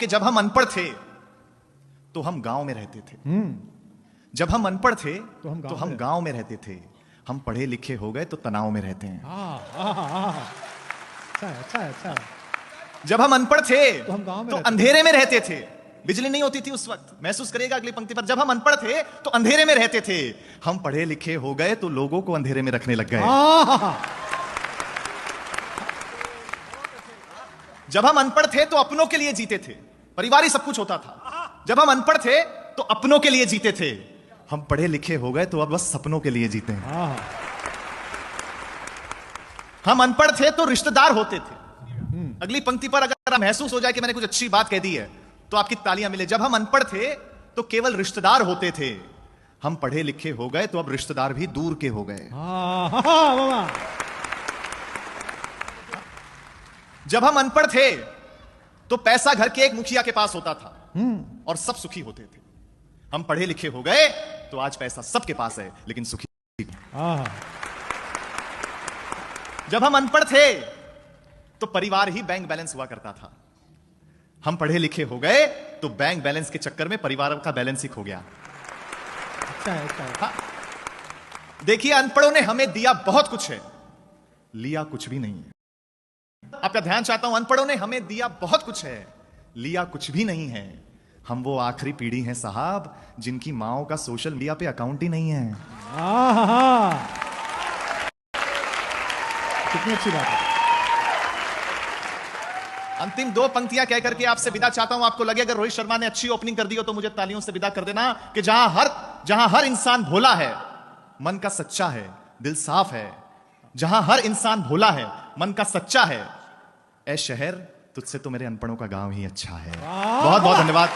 कि जब हम अनपढ़ थे तो हम गांव में रहते थे। जब हम अनपढ़ थे तो हम गांव में रहते थे। हम पढ़े लिखे हो गए तो तनाव में रहते हैं। अच्छा। जब हम अनपढ़ थे तो हम गांव में तो रहते अंधेरे में रहते थे। बिजली नहीं होती थी उस वक्त, महसूस करिएगा अगली पंक्ति पर। जब हम अनपढ़ थे तो अंधेरे में रहते थे। हम पढ़े लिखे हो गए तो लोगों को अंधेरे में रखने लग गए। जब हम अनपढ़ थे तो अपनों के लिए जीते थे, परिवार ही सब कुछ होता था। जब हम अनपढ़ थे तो अपनों के लिए जीते थे। हम पढ़े लिखे हो गए तो अब बस सपनों के लिए जीते हैं। हम अनपढ़ थे तो रिश्तेदार होते थे। अगली पंक्ति पर अगर महसूस हो जाए कि मैंने कुछ अच्छी बात कह दी है तो आपकी तालियां मिले। जब हम अनपढ़ थे तो केवल रिश्तेदार होते थे। हम पढ़े लिखे हो गए तो अब रिश्तेदार भी दूर के हो गए। जब हम अनपढ़ थे तो पैसा घर के एक मुखिया के पास होता था और सब सुखी होते थे। हम पढ़े लिखे हो गए तो आज पैसा सबके पास है लेकिन सुखी। जब हम अनपढ़ थे तो परिवार ही बैंक बैलेंस हुआ करता था। हम पढ़े लिखे हो गए तो बैंक बैलेंस के चक्कर में परिवार का बैलेंस ही खो गया। हाँ। देखिए, अनपढ़ों ने हमें दिया बहुत कुछ है, लिया कुछ भी नहीं है। आपका ध्यान चाहता हूं, अनपढ़ों ने हमें दिया बहुत कुछ है, लिया कुछ भी नहीं है। हम वो आखिरी पीढ़ी हैं साहब जिनकी माओ का सोशल मीडिया पे अकाउंट ही नहीं है। कितनी अच्छी बात है। अंतिम दो पंक्तियां कह करके आपसे विदा चाहता हूं। आपको लगे अगर रोहित शर्मा ने अच्छी ओपनिंग कर दी हो तो मुझे तालियों से विदा कर देना कि जहां हर इंसान भोला है, मन का सच्चा है, दिल साफ है। जहां हर इंसान भोला है, मन का सच्चा है, ऐ शहर तुझसे तो मेरे अनपढ़ों का गांव ही अच्छा है। बहुत बहुत धन्यवाद।